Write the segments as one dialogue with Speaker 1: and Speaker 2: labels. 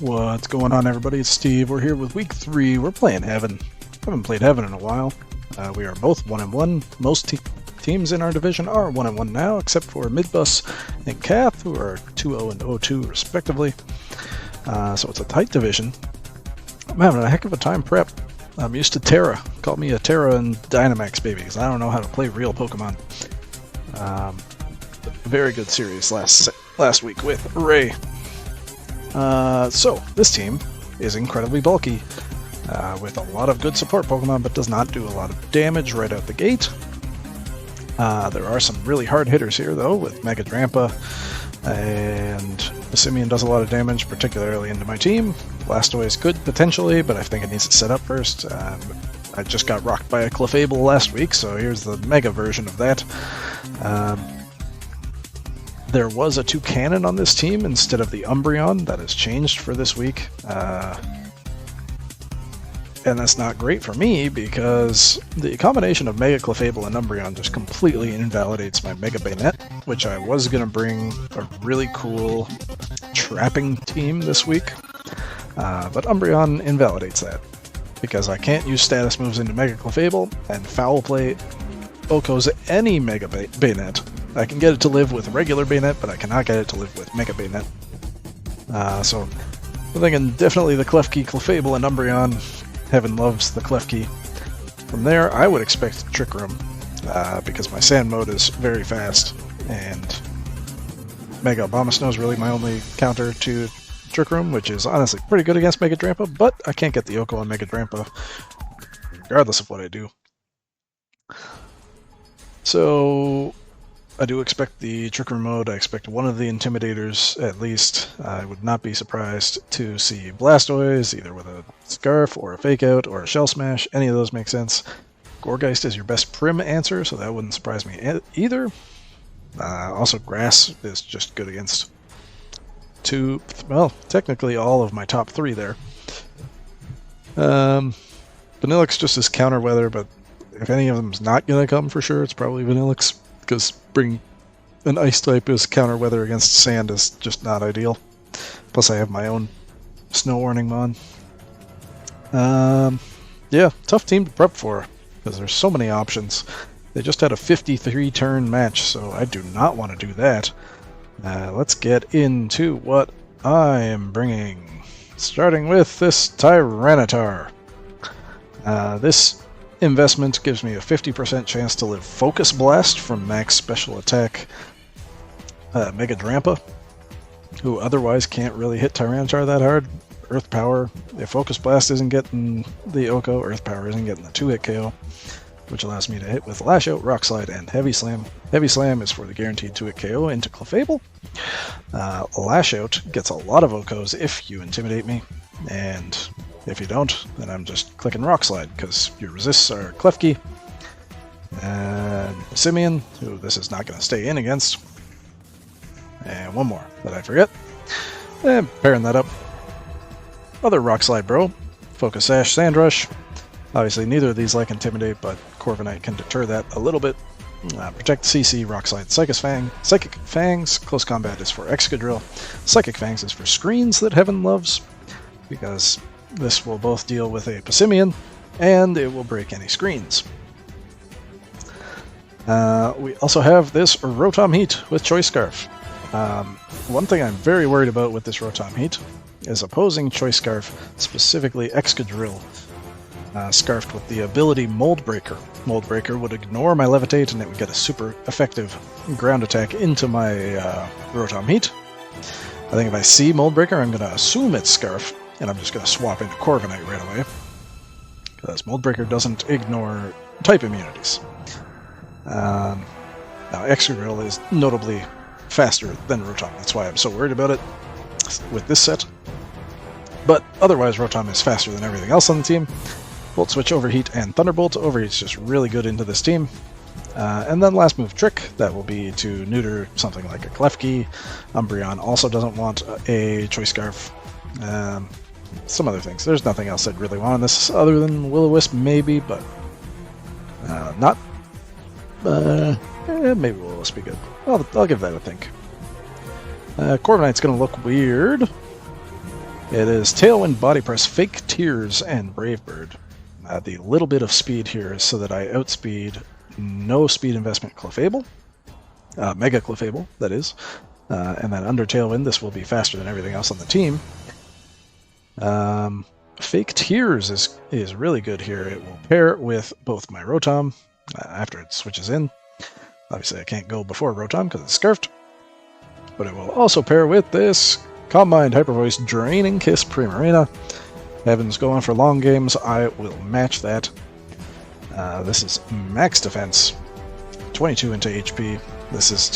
Speaker 1: What's going on, everybody? It's Steve. We're here with week 3. We're playing Heaven. Haven't played Heaven in a while. We are both 1-1. Most teams in our division are 1-1 now, except for Midbus and Kath, who are 2-0 and 0-2 respectively. So it's a tight division. I'm having a heck of a time prep. I'm used to Terra. Call me a Terra and Dynamax baby, because I don't know how to play real Pokemon. Very good series last week with Ray. So this team is incredibly bulky, with a lot of good support Pokemon, but does not do a lot of damage right out the gate. There are some really hard hitters here, though, with Mega Drampa, and Simeon does a lot of damage, particularly into my team. Blastoise could potentially, but I think it needs to set up first. I just got rocked by a Clefable last week, so here's the Mega version of that. There was a Toucannon on this team instead of the Umbreon. That has changed for this week. And that's not great for me because the combination of Mega Clefable and Umbreon just completely invalidates my Mega Bayonet, which I was going to bring a really cool trapping team this week. But Umbreon invalidates that because I can't use status moves into Mega Clefable and Foul Play Oko's any Mega Bayonet. I can get it to live with regular Bayonet, but I cannot get it to live with Mega Bayonet. So I'm thinking definitely the Klefki, Clefable, and Umbreon. Heaven loves the Klefki. From there, I would expect Trick Room, because my Sand mode is very fast, and Mega Abomasnow is really my only counter to Trick Room, which is honestly pretty good against Mega Drampa, but I can't get the Oko on Mega Drampa, regardless of what I do. So I do expect the Trick Room mode. I expect one of the Intimidators at least. I would not be surprised to see Blastoise, either with a Scarf or a Fake Out or a Shell Smash. Any of those make sense. Gourgeist is your best Prim answer, so that wouldn't surprise me either. Also, Grass is just good against technically all of my top 3 there. Vanillix just is counter weather, but if any of them is not going to come for sure, it's probably Vanillix. Because bring an ice type as counter weather against sand is just not ideal. Plus I have my own snow warning mon. Yeah, tough team to prep for because there's so many options. They just had a 53 turn match, so I do not want to do that. Let's get into what I am bringing. Starting with this Tyranitar. This investment gives me a 50% chance to live Focus Blast from max special attack Mega Drampa, who otherwise can't really hit Tyranitar that hard. Earth Power, if Focus Blast isn't getting the Oko, Earth Power isn't getting the 2-hit KO, which allows me to hit with Lash Out, Rock Slide, and Heavy Slam. Heavy Slam is for the guaranteed 2-hit KO into Clefable. Lash Out gets a lot of Okos if you intimidate me, and if you don't, then I'm just clicking Rock Slide, because your resists are Klefki, and Simeon, who this is not going to stay in against, and one more that I forget, and pairing that up. Other Rock Slide bro, Focus Sash, Sand Rush. Obviously neither of these like Intimidate, but Corviknight can deter that a little bit. Protect CC, Rock Slide, Psychic Fangs, Close Combat is for Excadrill. Psychic Fangs is for screens that Heaven loves, because this will both deal with a Passimian, and it will break any screens. We also have this Rotom Heat with Choice Scarf. One thing I'm very worried about with this Rotom Heat is opposing Choice Scarf, specifically Excadrill, scarfed with the ability Mold Breaker. Mold Breaker would ignore my Levitate, and it would get a super effective ground attack into my Rotom Heat. I think if I see Mold Breaker, I'm going to assume it's Scarf, and I'm just going to swap into Corviknight right away, because Mold Breaker doesn't ignore type immunities. Now, Excadrill is notably faster than Rotom. That's why I'm so worried about it with this set. But otherwise, Rotom is faster than everything else on the team. Volt Switch, Overheat, and Thunderbolt. Overheat's just really good into this team. And then last move Trick, that will be to neuter something like a Klefki. Umbreon also doesn't want a Choice Scarf. Some other things. There's nothing else I'd really want on this other than Will-O-Wisp, maybe, but not. Maybe Will-O-Wisp be good. I'll give that a think. Corviknight's going to look weird It is Tailwind, Body Press, Fake Tears, and Brave Bird. The little bit of speed here is so that I outspeed no speed investment Clefable, Mega Clefable, that is. And then under Tailwind, this will be faster than everything else on the team. Fake Tears is really good here. It will pair with both my Rotom after it switches in. Obviously, I can't go before Rotom because it's Scarfed. But it will also pair with this Calm Mind, Hyper Voice, Draining Kiss, Primarina. Heaven's going for long games. I will match that. This is max defense, 22 into HP. This is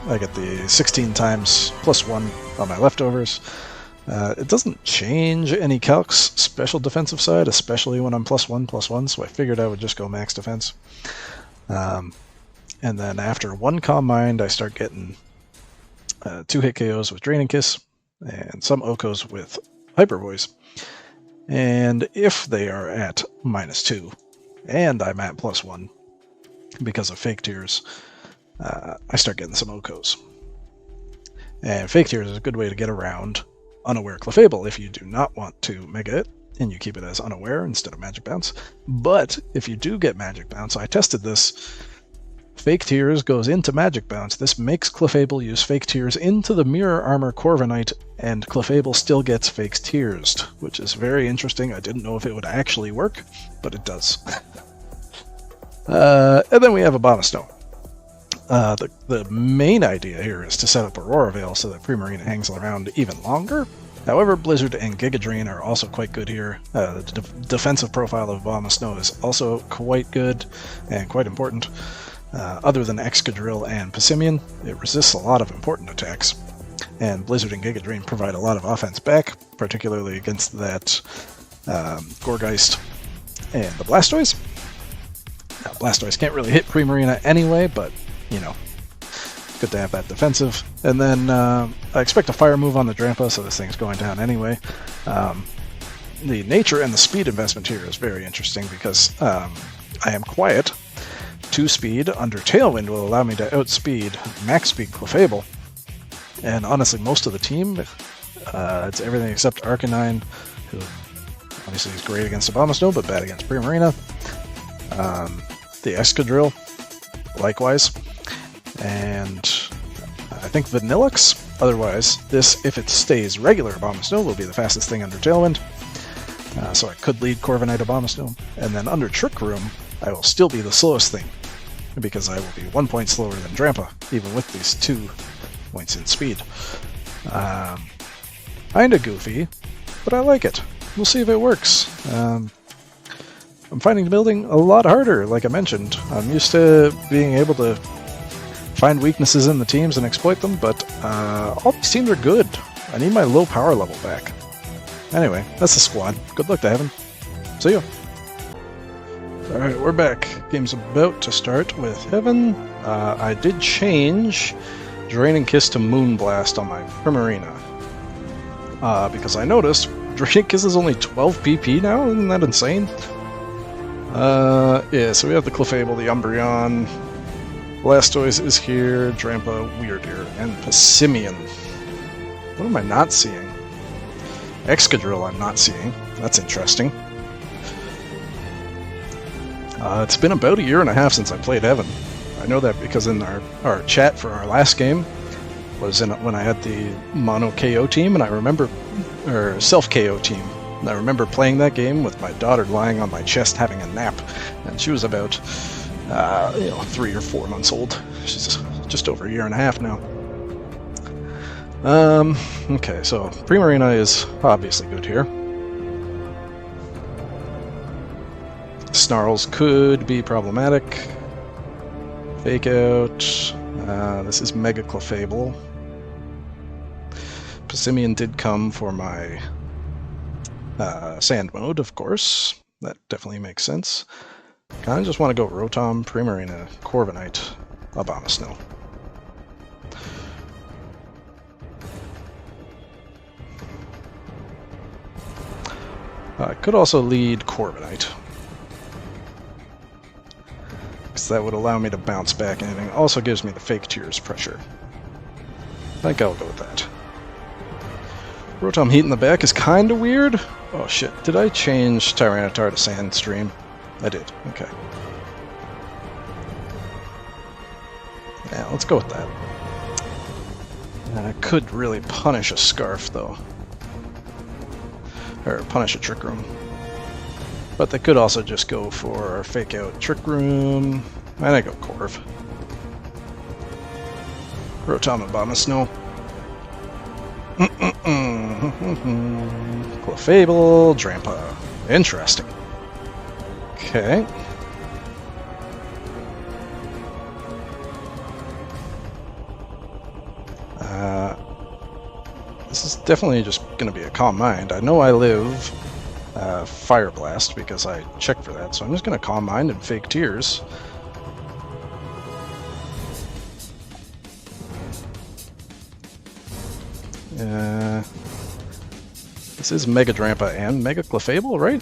Speaker 1: I get the 16 times +1 on my leftovers. It doesn't change any calc's special defensive side, especially when I'm +1/+1, so I figured I would just go max defense. And then after one Calm Mind, I start getting 2 hit KOs with Draining Kiss, and some OHKOs with Hyper Voice. And if they are at -2, and I'm at +1 because of Fake Tears, I start getting some OHKOs. And Fake Tears is a good way to get around Unaware Clefable if you do not want to Mega it, and you keep it as Unaware instead of Magic Bounce. But if you do get Magic Bounce, I tested this, Fake Tears goes into Magic Bounce. This makes Clefable use Fake Tears into the Mirror Armor Corviknight, and Clefable still gets Fake Tears, which is very interesting. I didn't know if it would actually work, but it does. And then we have Abomasnow. The main idea here is to set up Aurora Veil so that Primarina hangs around even longer. However, Blizzard and Giga Drain are also quite good here. The defensive profile of Abomasnow is also quite good and quite important. Other than Excadrill and Passimian, it resists a lot of important attacks. And Blizzard and Giga Drain provide a lot of offense back, particularly against that Gourgeist and the Blastoise. Now, Blastoise can't really hit Primarina anyway, but you know, good to have that defensive. And then I expect a fire move on the Drampa, so this thing's going down anyway. The nature and the speed investment here is very interesting because I am quiet. 2 speed under Tailwind will allow me to outspeed max speed Clefable. And honestly, most of the team, it's everything except Arcanine, who obviously is great against Abomasnow, but bad against Primarina. The Excadrill, likewise. And I think Vanillix. Otherwise, this, if it stays regular Abomasnow, will be the fastest thing under Tailwind. So I could lead Corviknight Abomasnow. And then under Trick Room, I will still be the slowest thing, because I will be 1 point slower than Drampa, even with these 2 points in speed. Kinda goofy, but I like it. We'll see if it works. I'm finding building a lot harder, like I mentioned. I'm used to being able to find weaknesses in the teams and exploit them, but all these teams are good. I need my low power level back. Anyway, that's the squad. Good luck to Heaven. See ya. Alright, we're back. Game's about to start with Heaven. I did change Draining Kiss to Moonblast on my Primarina. Because I noticed Draining Kiss is only 12 PP now, isn't that insane? Yeah, so we have the Clefable, the Umbreon, Blastoise is here, Drampa, Weirdeer, and Passimian. What am I not seeing? Excadrill I'm not seeing. That's interesting. It's been about 1.5 years since I played Heaven. I know that because in our chat for our last game was when I had the mono KO team, and I remember, or self KO team. And I remember playing that game with my daughter lying on my chest having a nap, and she was about 3 or 4 months old. She's just over 1.5 years now. Okay, so Primarina is obviously good here. Snarls could be problematic. Fake out. This is Mega Clefable. Passimian did come for my Sand mode, of course. That definitely makes sense. Kind of just want to go Rotom, Primarina, Corviknight, Abomasnow. I could also lead Corviknight, because that would allow me to bounce back, and it also gives me the Fake Tears pressure. I think I'll go with that. Rotom Heat in the back is kind of weird. Oh shit, did I change Tyranitar to Sandstream? I did, okay. Yeah, let's go with that. I could really punish a Scarf, though. Or punish a Trick Room. But they could also just go for Fake Out Trick Room. And I go Corv. Rotom and Abomasnow. Clefable, Drampa. Interesting. Okay. This is definitely just going to be a Calm Mind. I know I live Fire Blast because I checked for that, so I'm just going to Calm Mind and Fake Tears. This is Mega Drampa and Mega Clefable, right?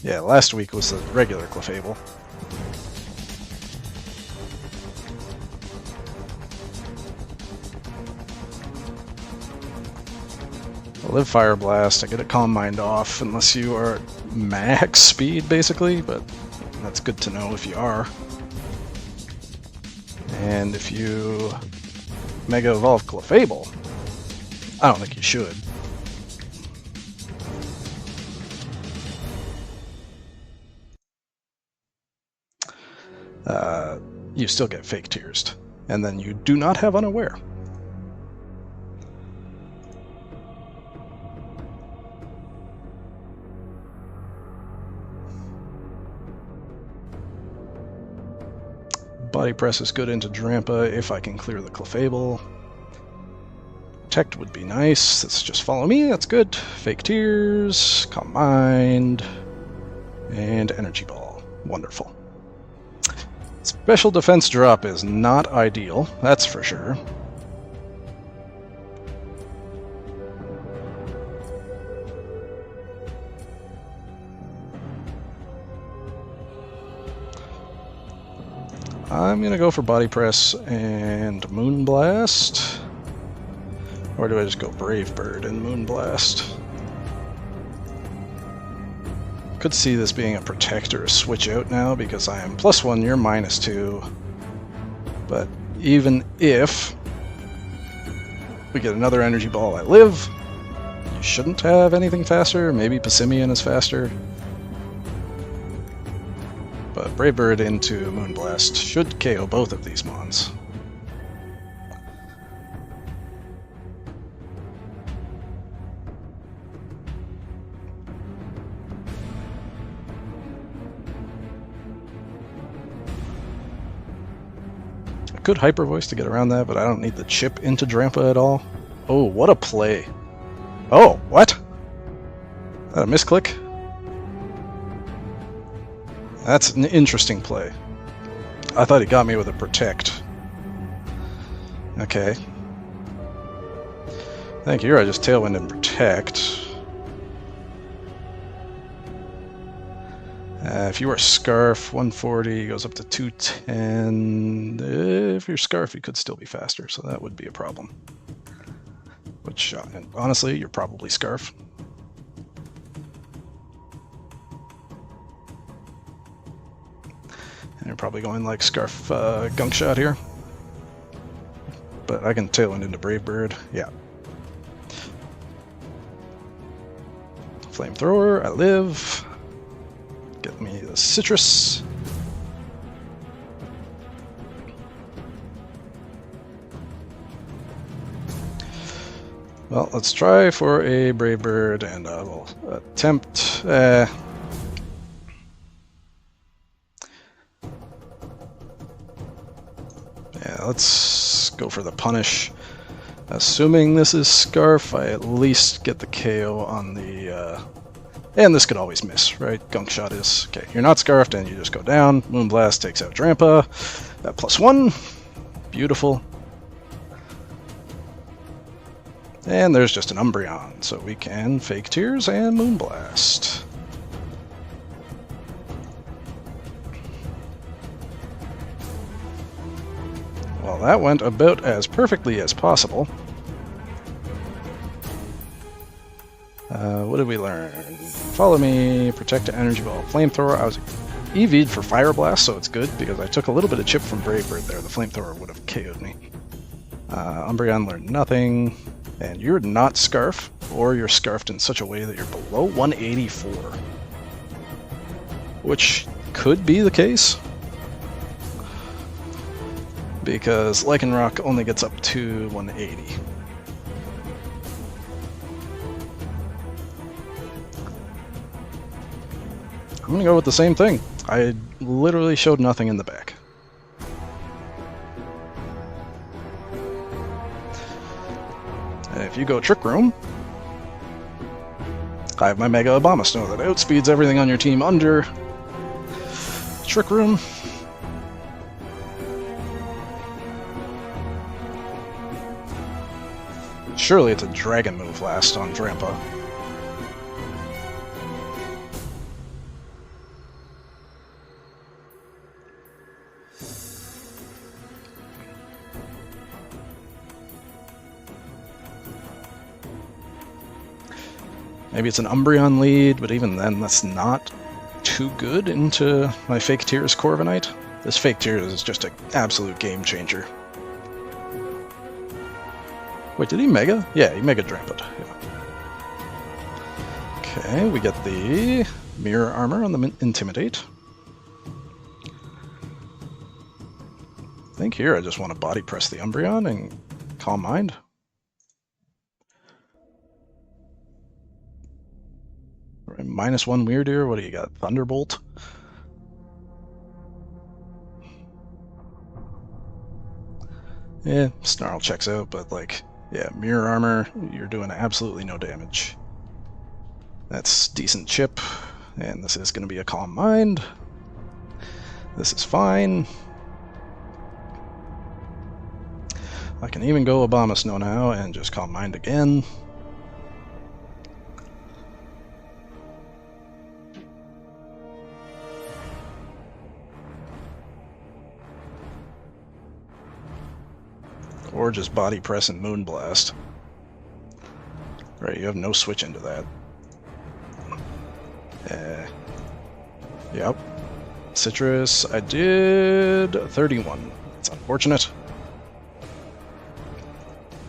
Speaker 1: Yeah, last week was the regular Clefable. I live Fire Blast, I get a Calm Mind off unless you are at max speed, basically, but that's good to know if you are. And if you Mega Evolve Clefable, I don't think you should. You still get Fake Tears, and then you do not have Unaware. Body Press is good into Drampa if I can clear the Clefable. Protect would be nice. Let's just follow me. That's good. Fake Tears, Calm Mind, and Energy Ball. Wonderful. Special Defense drop is not ideal, that's for sure. I'm gonna go for Body Press and Moonblast. Or do I just go Brave Bird and Moonblast? Could see this being a Protect or a Switch Out now because I am +1, you're -2. But even if we get another Energy Ball, I live. You shouldn't have anything faster. Maybe Passimian is faster. But Brave Bird into Moonblast should KO both of these mons. I could Hyper Voice to get around that, but I don't need the chip into Drampa at all. Oh, what a play. Oh, what? Is that a misclick? That's an interesting play. I thought he got me with a Protect. Okay. Thank you, I just Tailwind and Protect. If you are Scarf, 140 goes up to 210. If you're Scarf, you could still be faster, so that would be a problem. Which, honestly, you're probably Scarf. And you're probably going like Scarf Gunk Shot here. But I can Tailwind into Brave Bird, yeah. Flamethrower, I live. Get me the Citrus. Well, let's try for a Brave Bird, and I will attempt... Yeah, let's go for the Punish. Assuming this is Scarf, I at least get the KO on the... And this could always miss, right? Gunk Shot is... Okay, you're not Scarfed, and you just go down. Moonblast takes out Drampa. +1. Beautiful. And there's just an Umbreon, so we can Fake Tears and Moonblast. Well, that went about as perfectly as possible. What did we learn? Follow me, protect energy ball, flamethrower. I was EV'd for Fire Blast, so it's good because I took a little bit of chip from Brave Bird there. The flamethrower would have KO'd me. Umbreon learned nothing, and you're not Scarf, or you're scarfed in such a way that you're below 184, which could be the case because Lycanroc only gets up to 180. I'm gonna go with the same thing. I literally showed nothing in the back. And if you go Trick Room, I have my Mega Abomasnow that outspeeds everything on your team under Trick Room. Surely it's a Dragon move last on Drampa. Maybe it's an Umbreon lead, but even then, that's not too good into my Fake Tears Corviknight. This Fake Tears is just an absolute game changer. Wait, did he Mega? Yeah, he Mega Dramped. Yeah. Okay, we get the Mirror Armor on the Intimidate. I think here I just want to Body Press the Umbreon and Calm Mind. -1 Weirdeer, what do you got? Thunderbolt? Yeah, Snarl checks out, but like, yeah, Mirror Armor, you're doing absolutely no damage. That's decent chip, and this is going to be a Calm Mind. This is fine. I can even go Abomasnow now and just Calm Mind again. Or just Body Press and Moonblast. Right, you have no switch into that. Yep. Citrus, I did 31. That's unfortunate.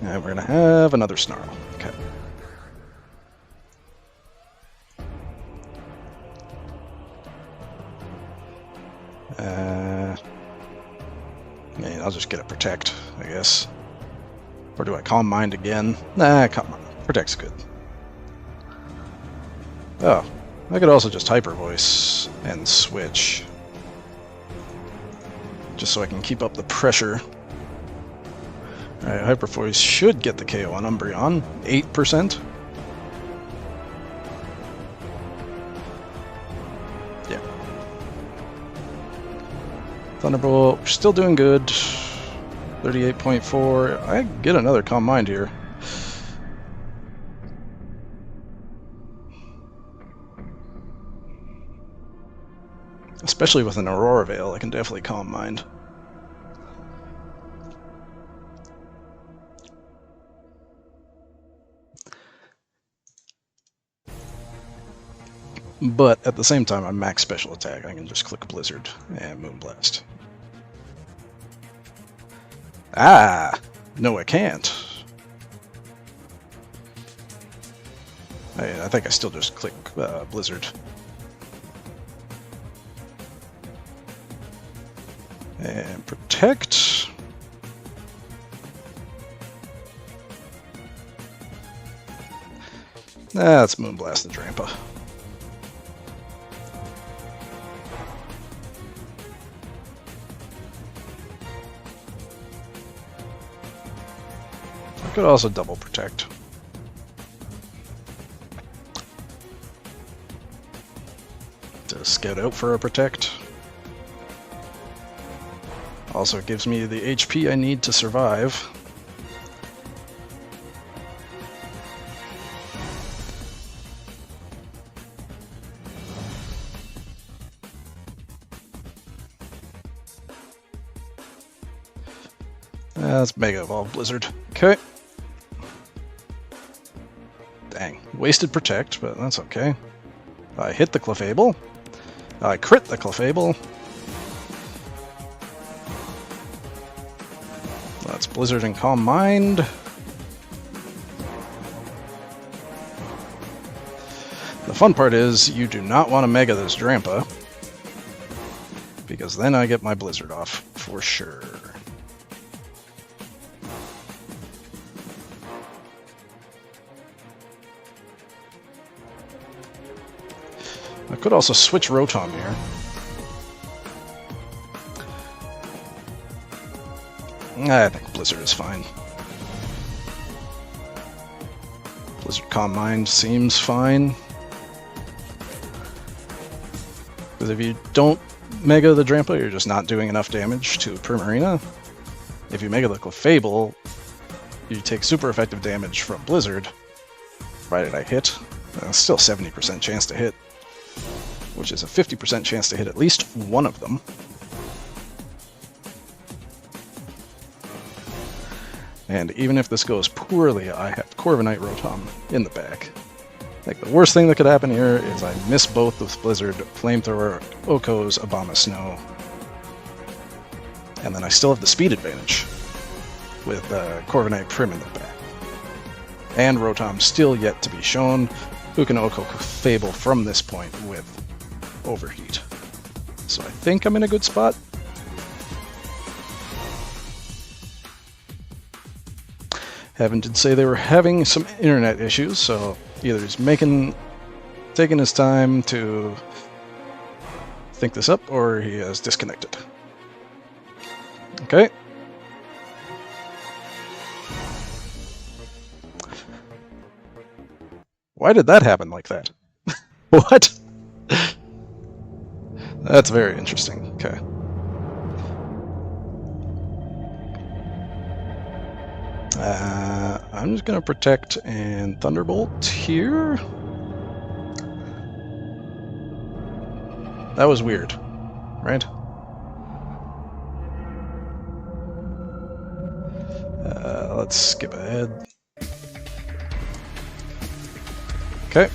Speaker 1: And we're gonna have another Snarl. Okay. I mean, I'll just get a Protect, I guess. Or do I Calm Mind again? Nah, come on. Protect's good. Oh, I could also just Hyper Voice and switch. Just so I can keep up the pressure. Alright, Hyper Voice should get the KO on Umbreon. 8%. Yeah. Thunderbolt, still doing good. 38.4. I get another Calm Mind here. Especially with an Aurora Veil, I can definitely Calm Mind. But at the same time, I'm max special attack. I can just click Blizzard and Moonblast. Ah! No, I can't. I think I still just click Blizzard. And Protect. Let's Moonblast the Drampa. I could also double Protect. To scout out for a Protect. Also, it gives me the HP I need to survive. Let's Mega Evolve Blizzard. Okay. Dang, wasted Protect, but that's okay. I hit the Clefable. I crit the Clefable. That's Blizzard and Calm Mind. The fun part is you do not want to Mega this Drampa, because then I get my Blizzard off for sure. I could also switch Rotom here. I think Blizzard is fine. Blizzard Calm Mind seems fine. Because if you don't Mega the Drampa, you're just not doing enough damage to Primarina. If you Mega the Clefable, you take super effective damage from Blizzard. Provided I hit. Still 70% chance to hit, which is a 50% chance to hit at least one of them. And even if this goes poorly, I have Corviknight Rotom in the back. Like, the worst thing that could happen here is I miss both with Blizzard, Flamethrower, Oko's, Abomasnow. And then I still have the speed advantage with Corviknight Prim in the back. And Rotom still yet to be shown, who can Oko Fable from this point with Overheat. So I think I'm in a good spot. Heaven did say they were having some internet issues, so either he's taking his time to think this up, or he has disconnected. Okay. Why did that happen like that? What? That's very interesting. Okay. I'm just gonna Protect and Thunderbolt here. That was weird, right? Let's skip ahead. Okay,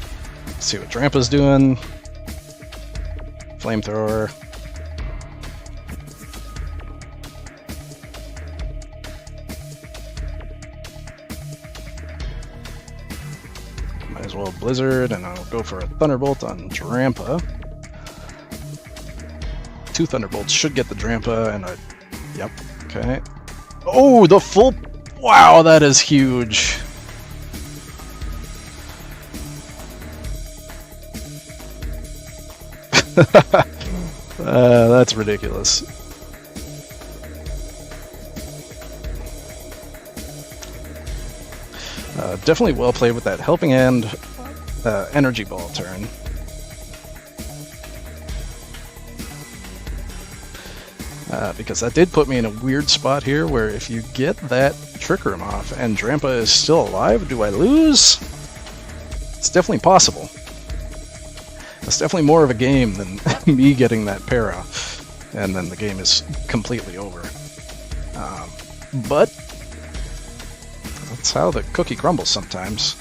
Speaker 1: let's see what Drampa's doing. Flamethrower. Might as well Blizzard, and I'll go for a Thunderbolt on Drampa. 2 Thunderbolts should get the Drampa, and I... Yep, okay. Oh, the full... Wow, that is huge! That's ridiculous. Definitely well played with that Helping Hand Energy Ball turn. Because that did put me in a weird spot here where if you get that Trick Room off and Drampa is still alive, do I lose? It's definitely possible. It's definitely more of a game than me getting that para, and then the game is completely over. But that's how the cookie crumbles sometimes.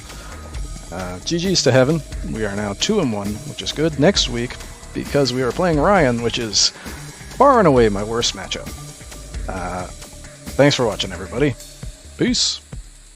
Speaker 1: GG's to Heaven. We are now 2-1, which is good. Next week, because we are playing Ryan, which is far and away my worst matchup. Thanks for watching, everybody. Peace.